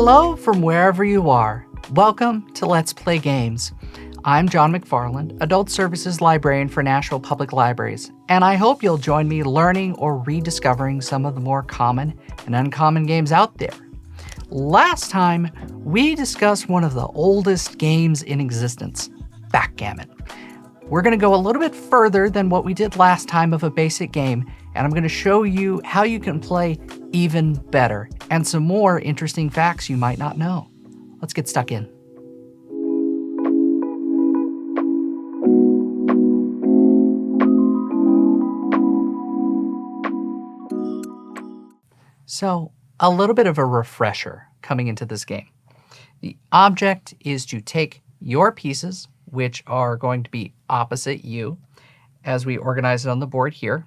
Hello from wherever you are. Welcome to Let's Play Games. I'm John McFarland, Adult Services Librarian for Nashville Public Libraries, and I hope you'll join me learning or rediscovering some of the more common and uncommon games out there. Last time, we discussed one of the oldest games in existence, Backgammon. We're going to go a little bit further than what we did last time of a basic game, and I'm going to show you how you can play even better and some more interesting facts you might not know. Let's get stuck in. So, a little bit of a refresher coming into this game. The object is to take your pieces, which are going to be opposite you, as we organize it on the board here.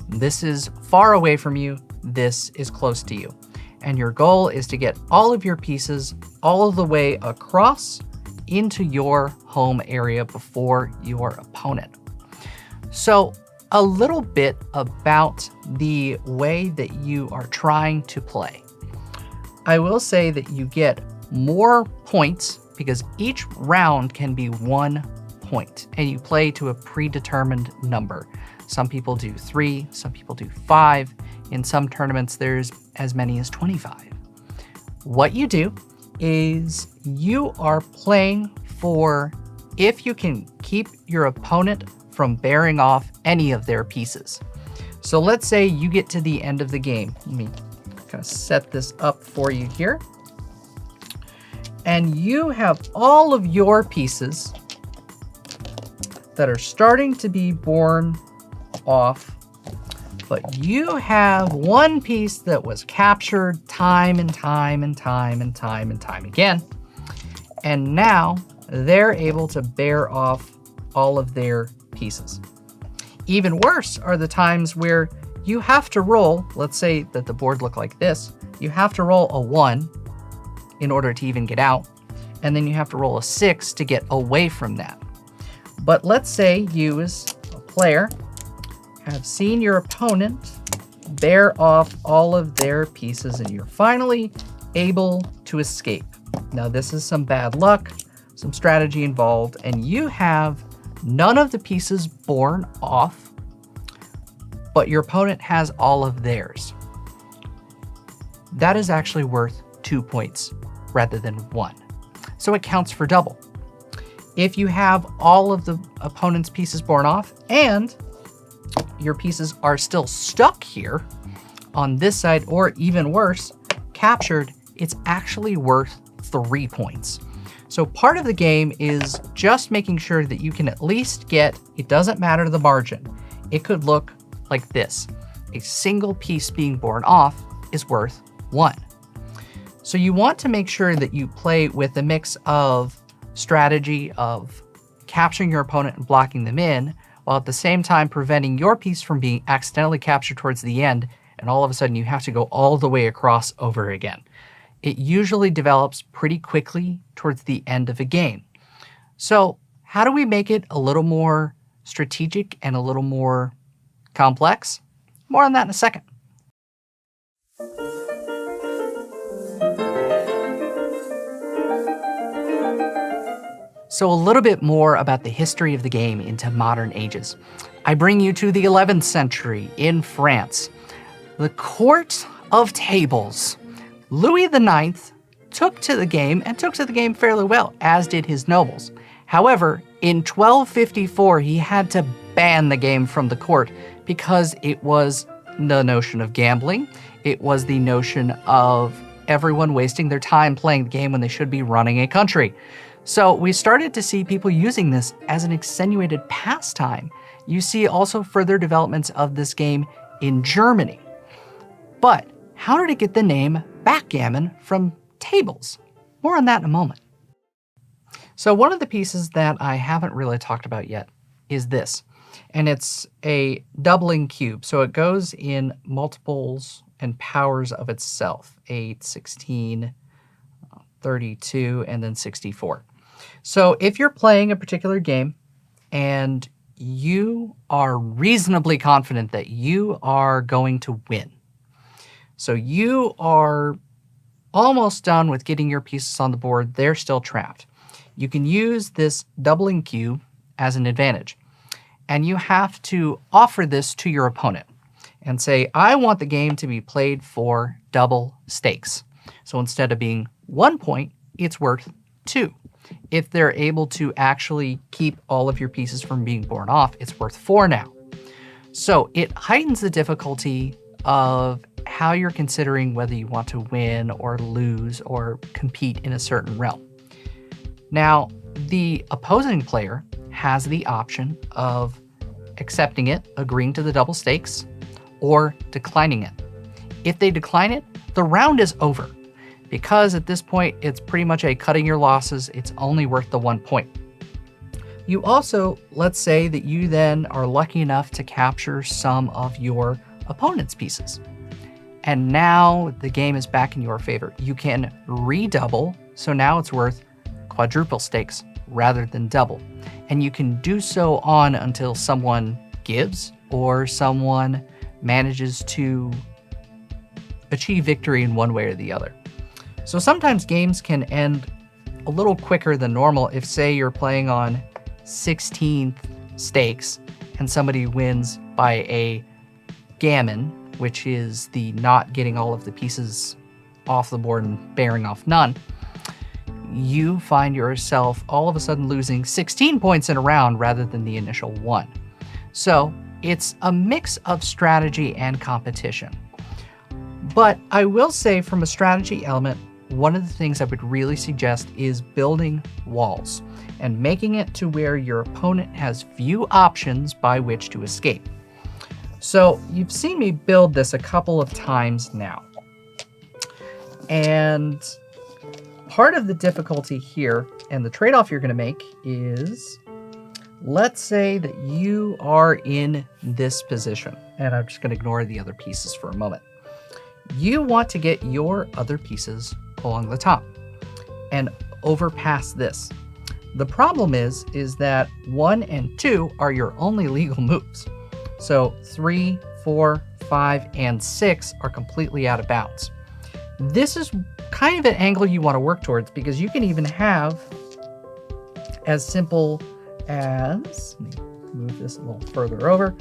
This is far away from you, this is close to you. And your goal is to get all of your pieces all of the way across into your home area before your opponent. So, a little bit about the way that you are trying to play. I will say that you get more points because each round can be 1 point, and you play to a predetermined number. Some people do 3, some people do 5. In some tournaments, there's as many as 25. What you do is you are playing for if you can keep your opponent from bearing off any of their pieces. So let's say you get to the end of the game. Let me kind of set this up for you here. And you have all of your pieces that are starting to be borne off, but you have one piece that was captured time and time again. And now they're able to bear off all of their pieces. Even worse are the times where you have to roll, let's say that the board looked like this, you have to roll a 1 in order to even get out, and then you have to roll a 6 to get away from that. But let's say you as a player have seen your opponent bear off all of their pieces and you're finally able to escape. Now this is some bad luck, some strategy involved, and you have none of the pieces borne off, but your opponent has all of theirs. That is actually worth 2 points rather than 1. So it counts for double. If you have all of the opponent's pieces borne off and your pieces are still stuck here on this side, or even worse, captured, it's actually worth 3 points. So part of the game is just making sure that you can at least get, it doesn't matter the margin. It could look like this. A single piece being borne off is worth 1. So you want to make sure that you play with a mix of strategy of capturing your opponent and blocking them in, while at the same time preventing your piece from being accidentally captured towards the end, and all of a sudden you have to go all the way across over again. It usually develops pretty quickly towards the end of a game. So how do we make it a little more strategic and a little more complex? More on that in a second. So a little bit more about the history of the game into modern ages. I bring you to the 11th century in France. The Court of Tables. Louis IX took to the game fairly well, as did his nobles. However, in 1254, he had to ban the game from the court because it was the notion of gambling. It was the notion of everyone wasting their time playing the game when they should be running a country. So we started to see people using this as an extenuated pastime. You see also further developments of this game in Germany. But how did it get the name Backgammon from tables? More on that in a moment. So one of the pieces that I haven't really talked about yet is this, and it's a doubling cube. So it goes in multiples and powers of itself, 8, 16, 32, and then 64. So if you're playing a particular game and you are reasonably confident that you are going to win, so you are almost done with getting your pieces on the board, they're still trapped. You can use this doubling cube as an advantage. And you have to offer this to your opponent and say, I want the game to be played for double stakes. So instead of being 1 point, it's worth 2. If they're able to actually keep all of your pieces from being borne off, it's worth 4 now. So it heightens the difficulty of how you're considering whether you want to win or lose or compete in a certain realm. Now, the opposing player has the option of accepting it, agreeing to the double stakes, or declining it. If they decline it, the round is over, because at this point, it's pretty much a cutting your losses. It's only worth the 1 point. You also, let's say that you then are lucky enough to capture some of your opponent's pieces. And now the game is back in your favor. You can redouble, so now it's worth quadruple stakes rather than double. And you can do so on until someone gives or someone manages to achieve victory in one way or the other. So sometimes games can end a little quicker than normal if, say, you're playing on 16th stakes and somebody wins by a gammon, which is the not getting all of the pieces off the board and bearing off none. You find yourself all of a sudden losing 16 points in a round rather than the initial 1. So it's a mix of strategy and competition. But I will say, from a strategy element, one of the things I would really suggest is building walls and making it to where your opponent has few options by which to escape. So you've seen me build this a couple of times now. And part of the difficulty here and the trade-off you're going to make is, let's say that you are in this position, and I'm just going to ignore the other pieces for a moment. You want to get your other pieces along the top and overpass this. The problem is that 1 and 2 are your only legal moves. So 3, 4, 5, and 6 are completely out of bounds. This is kind of an angle you want to work towards, because you can even have as simple as, let me move this a little further over,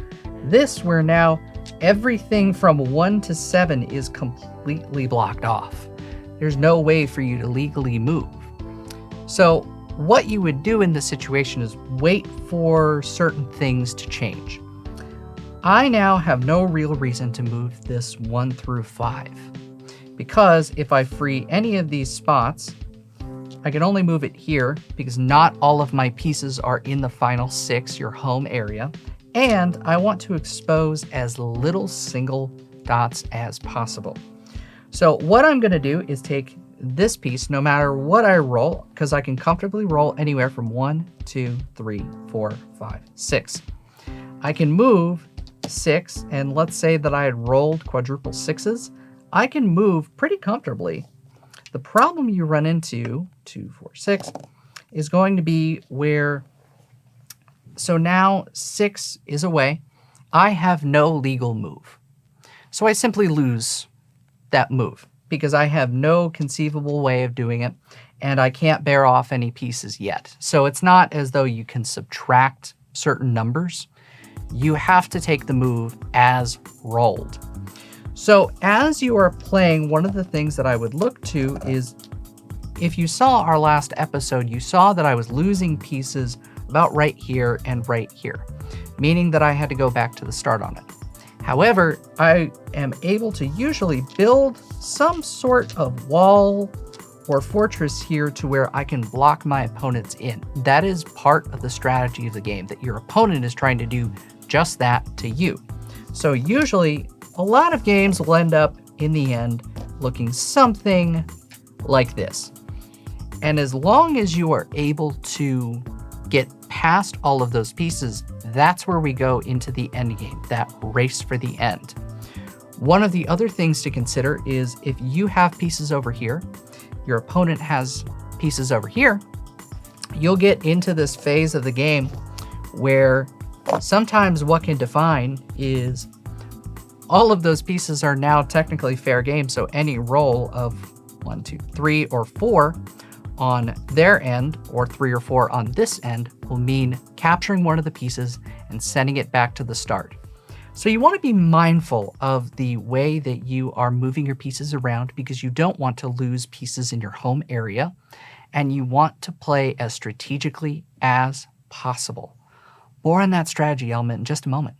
this where now everything from 1 to 7 is completely blocked off. There's no way for you to legally move. So what you would do in this situation is wait for certain things to change. I now have no real reason to move this 1 through 5, because if I free any of these spots, I can only move it here because not all of my pieces are in the final 6, your home area, and I want to expose as little single dots as possible. So what I'm going to do is take this piece, no matter what I roll, because I can comfortably roll anywhere from 1, 2, 3, 4, 5, 6. I can move 6, and let's say that I had rolled quadruple 6s, I can move pretty comfortably. The problem you run into, 2, 4, 6, is going to be where, so now 6 is away. I have no legal move. So I simply lose that move because I have no conceivable way of doing it, and I can't bear off any pieces yet. So it's not as though you can subtract certain numbers. You have to take the move as rolled. So as you are playing, one of the things that I would look to is, if you saw our last episode, you saw that I was losing pieces about right here and right here, meaning that I had to go back to the start on it. However, I am able to usually build some sort of wall or fortress here to where I can block my opponents in. That is part of the strategy of the game, that your opponent is trying to do just that to you. So usually, a lot of games will end up, in the end, looking something like this. And as long as you are able to get past all of those pieces, that's where we go into the end game, that race for the end. One of the other things to consider is, if you have pieces over here, your opponent has pieces over here, you'll get into this phase of the game where sometimes what can define is all of those pieces are now technically fair game, so any roll of 1, 2, 3, or 4 on their end, or 3 or 4 on this end, will mean capturing one of the pieces and sending it back to the start. So you want to be mindful of the way that you are moving your pieces around, because you don't want to lose pieces in your home area, and you want to play as strategically as possible. More on that strategy element in just a moment.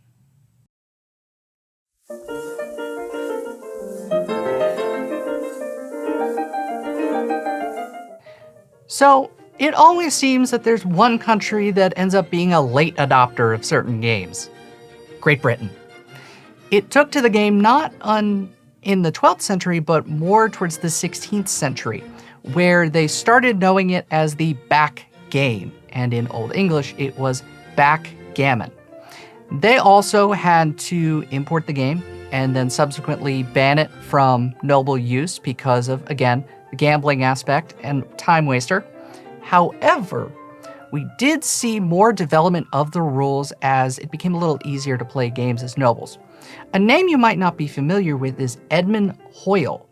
So it always seems that there's one country that ends up being a late adopter of certain games: Great Britain. It took to the game not in the 12th century, but more towards the 16th century, where they started knowing it as the back game, and in Old English it was backgammon. They also had to import the game and then subsequently ban it from noble use because of, again, the gambling aspect and time waster. However, we did see more development of the rules as it became a little easier to play games as nobles. A name you might not be familiar with is Edmund Hoyle,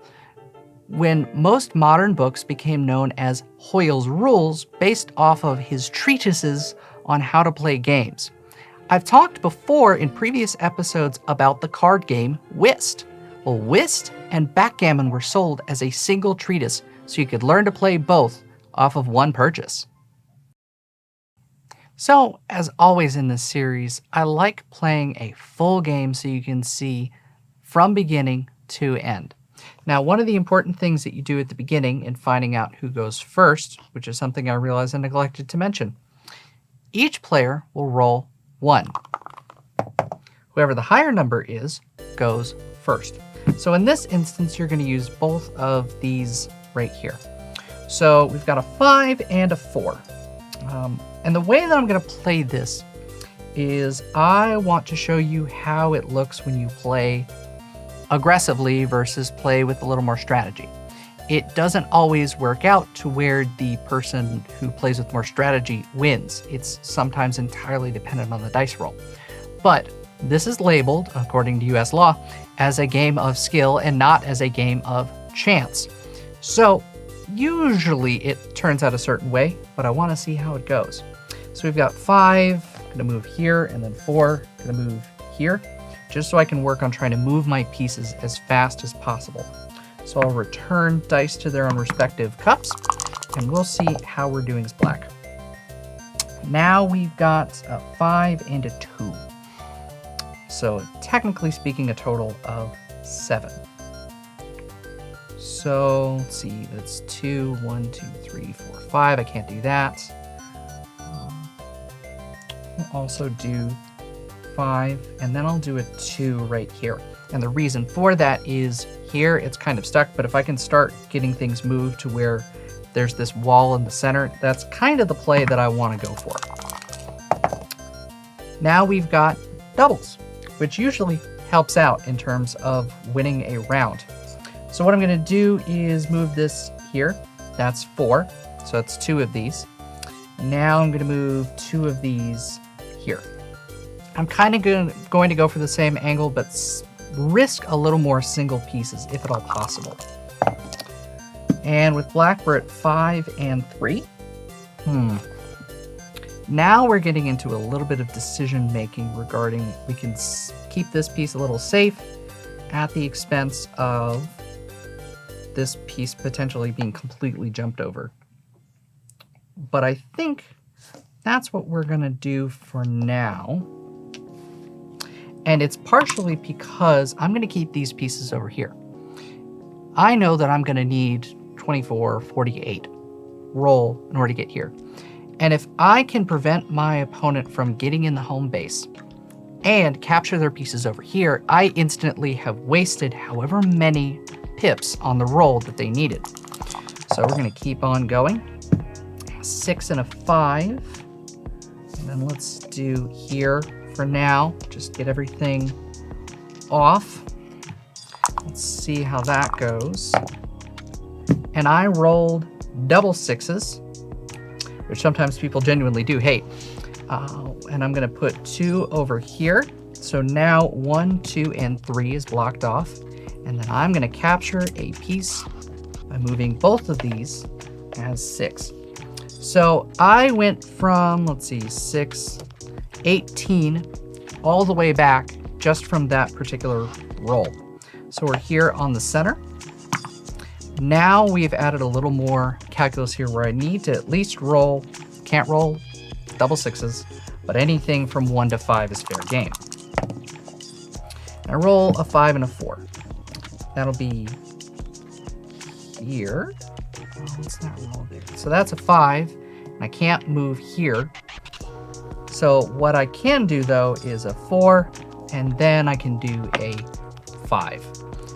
when most modern books became known as Hoyle's Rules, based off of his treatises on how to play games. I've talked before in previous episodes about the card game Whist. Well, Whist and Backgammon were sold as a single treatise, so you could learn to play both off of one purchase. So, as always in this series, I like playing a full game so you can see from beginning to end. Now, one of the important things that you do at the beginning in finding out who goes first, which is something I realized I neglected to mention, each player will roll 1. Whoever the higher number is goes first. So in this instance, you're going to use both of these right here. So we've got a 5 and a 4. And the way that I'm going to play this is I want to show you how it looks when you play aggressively versus play with a little more strategy. It doesn't always work out to where the person who plays with more strategy wins. It's sometimes entirely dependent on the dice roll. But this is labeled, according to US law, as a game of skill and not as a game of chance. So usually it turns out a certain way, but I want to see how it goes. So we've got 5, gonna move here, and then 4, gonna move here, just so I can work on trying to move my pieces as fast as possible. So I'll return dice to their own respective cups, and we'll see how we're doing as black. Now we've got a 5 and a 2. So technically speaking, a total of 7. So let's see, that's 2, 1, 2, 3, 4, 5. I can't do that. I'll also do 5, and then I'll do a 2 right here. And the reason for that is here it's kind of stuck, but if I can start getting things moved to where there's this wall in the center, that's kind of the play that I want to go for. Now we've got doubles, which usually helps out in terms of winning a round. So what I'm going to do is move this here. That's 4, so that's 2 of these. Now I'm going to move 2 of these here. I'm kind of going to go for the same angle, but risk a little more single pieces if at all possible. And with black, we're at 5 and 3. Now we're getting into a little bit of decision making regarding, we can keep this piece a little safe at the expense of this piece potentially being completely jumped over. But I think that's what we're gonna do for now. And it's partially because I'm gonna keep these pieces over here. I know that I'm gonna need 24, 48 roll in order to get here. And if I can prevent my opponent from getting in the home base and capture their pieces over here, I instantly have wasted however many pips on the roll that they needed. So we're gonna keep on going. 6 and a 5. And then let's do here for now. Just get everything off. Let's see how that goes. And I rolled double 6s, which sometimes people genuinely do hate. And I'm gonna put 2 over here. So now 1, 2, and 3 is blocked off. And then I'm gonna capture a piece by moving both of these as 6. So I went from, let's see, 6, 18, all the way back just from that particular roll. So we're here on the center. Now we've added a little more calculus here where I need to at least roll, can't roll double 6s, but anything from 1 to 5 is fair game. I roll a 5 and a 4. That'll be here. Oh, what's that roll there? So that's a 5, and I can't move here. So what I can do though is a 4, and then I can do a 5.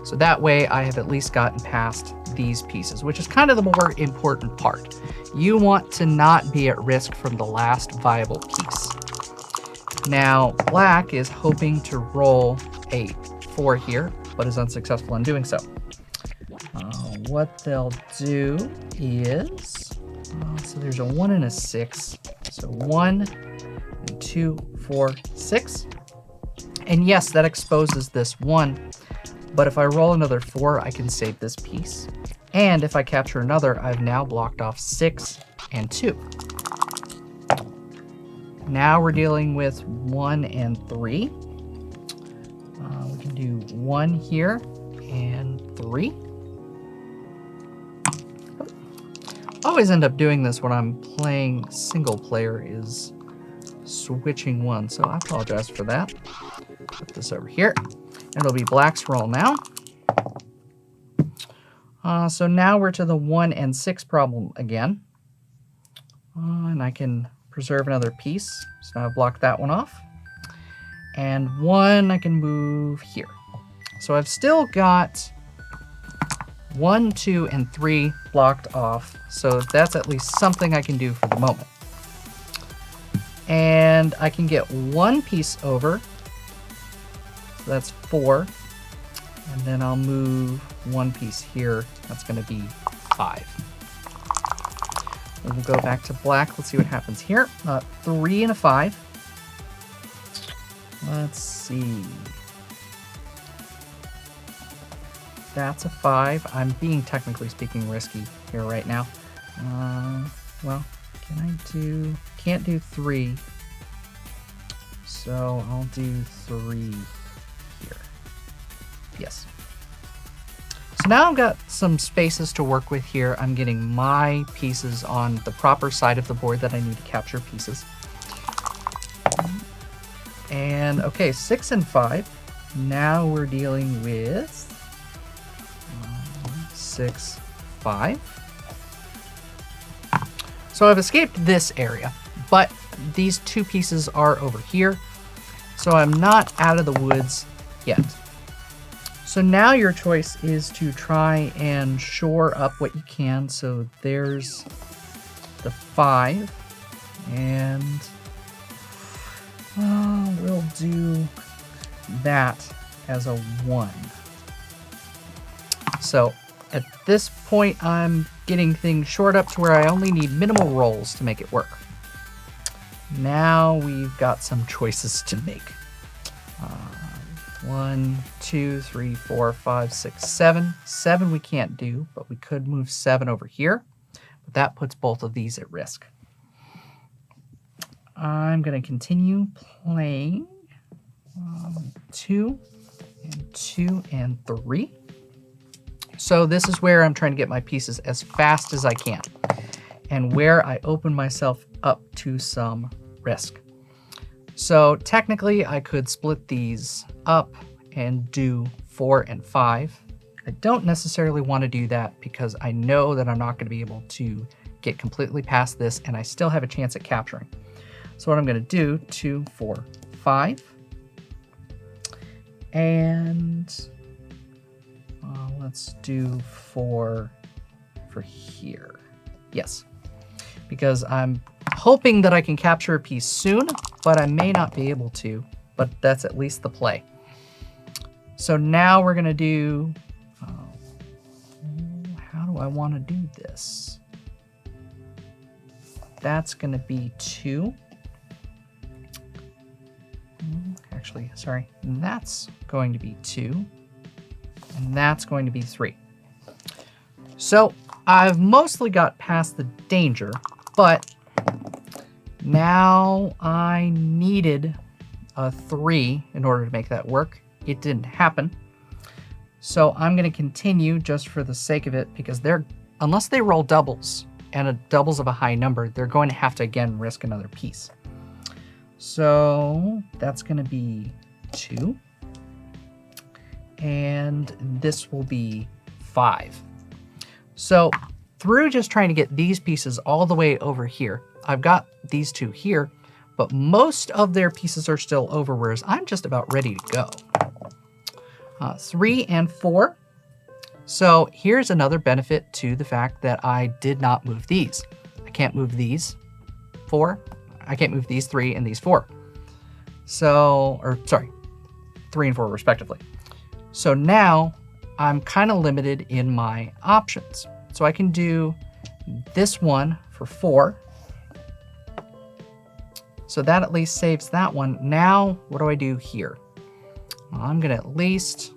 So that way I have at least gotten past these pieces, which is kind of the more important part. You want to not be at risk from the last viable piece. Now, black is hoping to roll a 4 here, but is unsuccessful in doing so. What they'll do is, so there's a 1 and a 6. So 1 and 2, 4, 6. And yes, that exposes this 1. But if I roll another 4, I can save this piece. And if I capture another, I've now blocked off 6 and 2. Now we're dealing with 1 and 3. We can do 1 here and 3. Always end up doing this when I'm playing single player, is switching one. So I apologize for that. Put this over here. And it'll be black's roll now. So now we're to the 1 and 6 problem again. And I can preserve another piece. So now I've blocked that one off. And 1 I can move here. So I've still got 1, 2, and 3 blocked off. So that's at least something I can do for the moment. And I can get 1 piece over. So that's 4. And then I'll move 1 piece here. That's going to be 5. And we'll go back to black. Let's see what happens here. 3 and a 5. Let's see. That's a 5. I'm being, technically speaking, risky here right now. Well, can't do 3. So I'll do 3 here. Yes. So now I've got some spaces to work with here. I'm getting my pieces on the proper side of the board that I need to capture pieces. And okay, 6 and 5. Now we're dealing with 6, 5. So I've escaped this area, but these 2 pieces are over here. So I'm not out of the woods yet. So now your choice is to try and shore up what you can. So there's the 5, and we'll do that as a 1. So at this point, I'm getting things shored up to where I only need minimal rolls to make it work. Now we've got some choices to make. 1, 2, 3, 4, 5, 6, 7. 7 we can't do, but we could move 7 over here. But that puts both of these at risk. I'm going to continue playing 2 and 2 and 3. So this is where I'm trying to get my pieces as fast as I can, and where I open myself up to some risk. So technically I could split these up and do 4 and 5. I don't necessarily want to do that because I know that I'm not going to be able to get completely past this, and I still have a chance at capturing. So what I'm going to do, 2, 4, 5. And let's do 4 for here. Yes, because I'm hoping that I can capture a piece soon, but I may not be able to, but that's at least the play. So now we're going to do, how do I want to do this? That's going to be 2. Actually, sorry, that's going to be 2. And that's going to be 3. So I've mostly got past the danger, but now I needed a 3 in order to make that work. It didn't happen. So I'm going to continue just for the sake of it, because unless they roll doubles and doubles of a high number, they're going to have to again risk another piece. So that's going to be 2. And this will be 5. So through just trying to get these pieces all the way over here, I've got these 2 here, but most of their pieces are still over, whereas I'm just about ready to go. 3 and 4. So here's another benefit to the fact that I did not move these. I can't move these 4. I can't move these 3 and these 4. So, or sorry, 3 and 4 respectively. So now I'm kind of limited in my options. So I can do this one for 4. So that at least saves that one. Now, what do I do here? Well, I'm gonna at least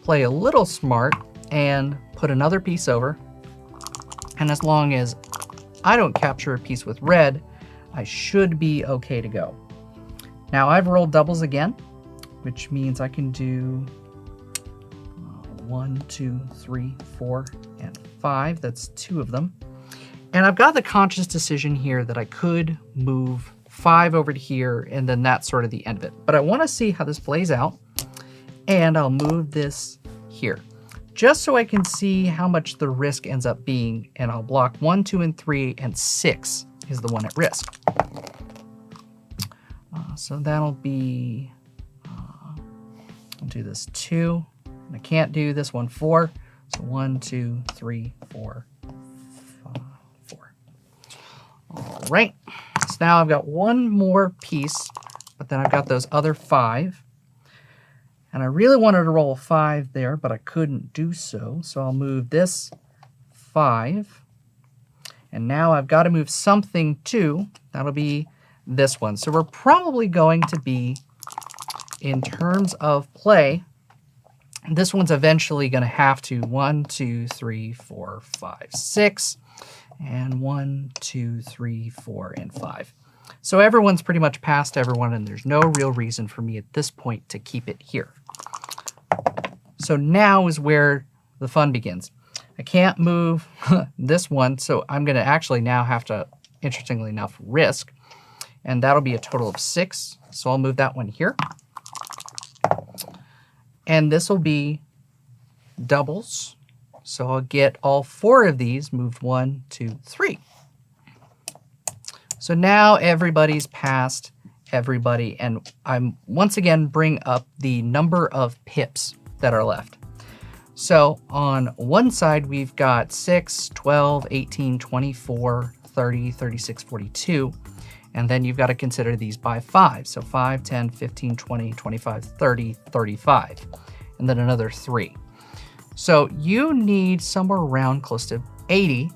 play a little smart and put another piece over. And as long as I don't capture a piece with red, I should be okay to go. Now I've rolled doubles again, which means I can do 1, 2, 3, 4, and 5. That's 2 of them. And I've got the conscious decision here that I could move 5 over to here, and then that's sort of the end of it. But I want to see how this plays out, and I'll move this here, just so I can see how much the risk ends up being, and I'll block 1, 2, and 3, and 6 is the one at risk. So that'll be, I'll do this 2, and I can't do this one 4, so 1, 2, 3, 4, 5, 4. All right, so now I've got one more piece, but then I've got those other 5. And I really wanted to roll a 5 there, but I couldn't do so. So I'll move this 5. And now I've got to move something too. That'll be this one. So we're probably going to be, in terms of play, this one's eventually going to have to 1, 2, 3, 4, 5, 6. And 1, 2, 3, 4, and 5. So everyone's pretty much past everyone, and there's no real reason for me at this point to keep it here. So now is where the fun begins. I can't move this one, so I'm going to actually now have to, interestingly enough, risk. And that'll be a total of 6. So I'll move that one here. And this will be doubles. So I'll get all 4 of these moved 1, 2, 3. So now everybody's past everybody, and I'm once again bring up the number of pips that are left. So on one side, we've got 6, 12, 18, 24, 30, 36, 42. And then you've got to consider these by 5. So 5, 10, 15, 20, 25, 30, 35. And then another 3. So you need somewhere around close to 80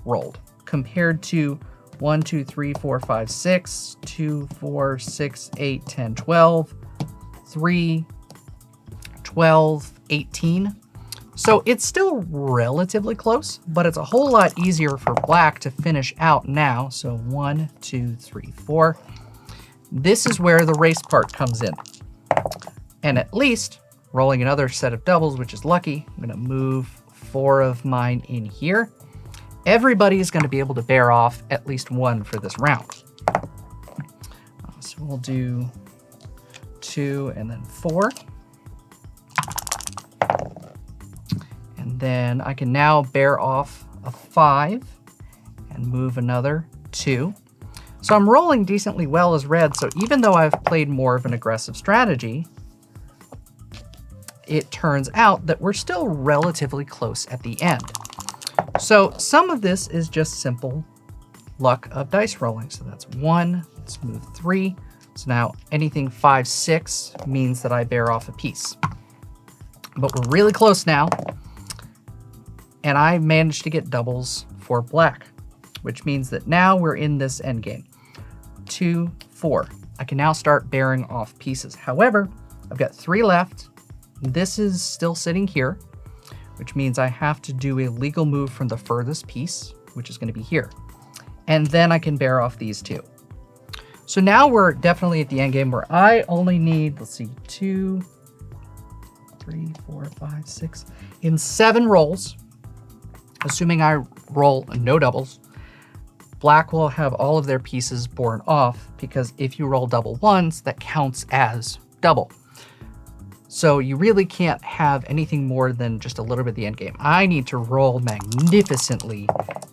rolled compared to 1, 2, 3, 4, 5, 6, 2, 4, 6, 8, 10, 12, 3, 12, 18. So it's still relatively close, but it's a whole lot easier for black to finish out now. So 1, 2, 3, 4. This is where the race part comes in. And at least rolling another set of doubles, which is lucky, I'm gonna move 4 of mine in here. Everybody is gonna be able to bear off at least 1 for this round. So we'll do 2 and then 4. And then I can now bear off a 5 and move another 2. So I'm rolling decently well as red, so even though I've played more of an aggressive strategy, it turns out that we're still relatively close at the end. So some of this is just simple luck of dice rolling. So that's 1, let's move 3. So now anything 5, 6 means that I bear off a piece. But we're really close now. And I managed to get doubles for black, which means that now we're in this endgame. 2, 4. I can now start bearing off pieces. However, I've got 3 left. This is still sitting here, which means I have to do a legal move from the furthest piece, which is going to be here. And then I can bear off these two. So now we're definitely at the end game where I only need, let's see, 2, 3, 4, 5, 6, in 7 rolls, assuming I roll no doubles. Black will have all of their pieces borne off, because if you roll double ones, that counts as double. So you really can't have anything more than just a little bit at the end game. I need to roll magnificently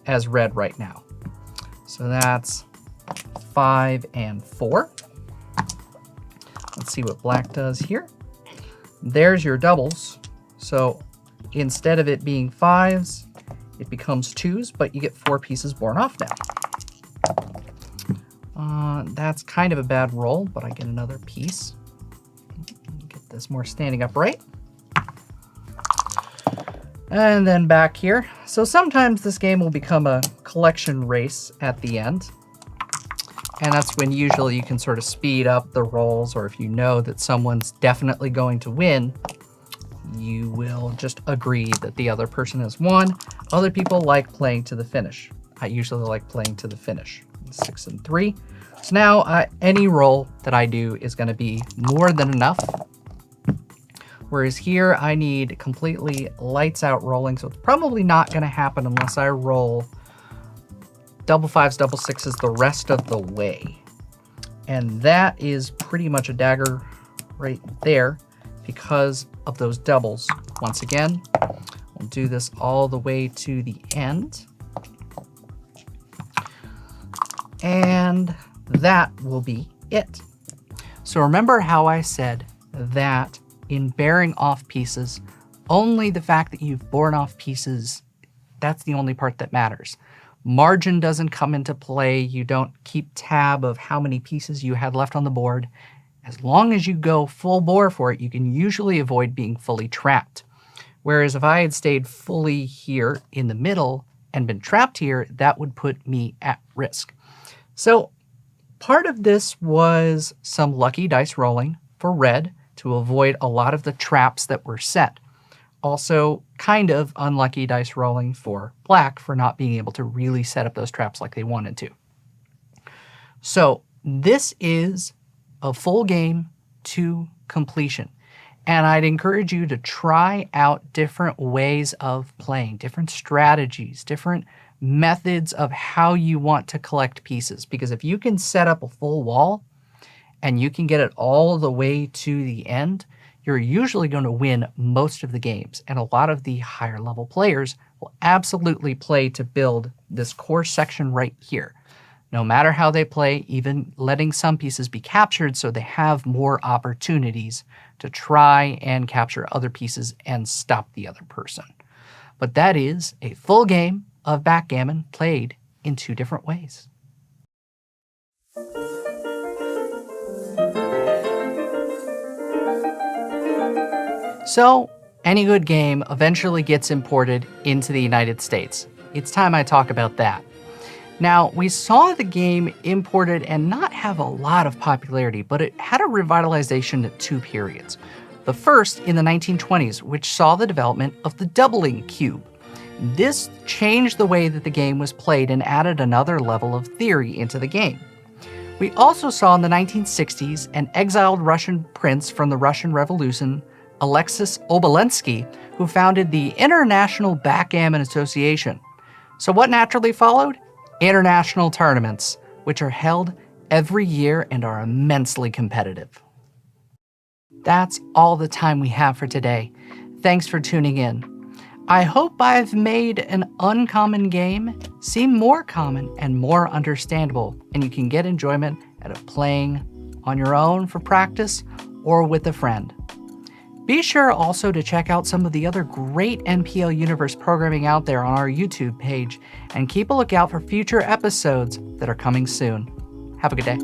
as red right now. So that's 5 and 4. Let's see what black does here. There's your doubles. So instead of it being 5s, it becomes 2s, but you get 4 pieces borne off now. That's kind of a bad roll, but I get another piece. Get this more standing upright. And then back here. So sometimes this game will become a collection race at the end. And that's when usually you can sort of speed up the rolls, or if you know that someone's definitely going to win, you will just agree that the other person has won. Other people like playing to the finish. I usually like playing to the finish. 6 and 3. So now any roll that I do is going to be more than enough. Whereas here I need completely lights out rolling, so it's probably not going to happen unless I roll double 5s, double 6s the rest of the way. And that is pretty much a dagger right there because of those doubles. Once again, we'll do this all the way to the end. And that will be it. So remember how I said that in bearing off pieces, only the fact that you've borne off pieces, that's the only part that matters. Margin doesn't come into play. You don't keep tab of how many pieces you had left on the board. As long as you go full bore for it, you can usually avoid being fully trapped. Whereas if I had stayed fully here in the middle and been trapped here, that would put me at risk. So part of this was some lucky dice rolling for red to avoid a lot of the traps that were set. Also kind of unlucky dice rolling for black for not being able to really set up those traps like they wanted to. So this is a full game to completion. And I'd encourage you to try out different ways of playing, different strategies, different methods of how you want to collect pieces. Because if you can set up a full wall and you can get it all the way to the end, you're usually going to win most of the games. And a lot of the higher level players will absolutely play to build this core section right here. No matter how they play, even letting some pieces be captured so they have more opportunities to try and capture other pieces and stop the other person. But that is a full game of backgammon played in 2 different ways. So, any good game eventually gets imported into the United States. It's time I talk about that. Now, we saw the game imported and not have a lot of popularity, but it had a revitalization at 2 periods. The first in the 1920s, which saw the development of the doubling cube. This changed the way that the game was played and added another level of theory into the game. We also saw in the 1960s an exiled Russian prince from the Russian Revolution, Alexis Obolensky, who founded the International Backgammon Association. So what naturally followed? International tournaments, which are held every year and are immensely competitive. That's all the time we have for today. Thanks for tuning in. I hope I've made an uncommon game seem more common and more understandable, and you can get enjoyment out of playing on your own for practice or with a friend. Be sure also to check out some of the other great NPL Universe programming out there on our YouTube page, and keep a lookout for future episodes that are coming soon. Have a good day.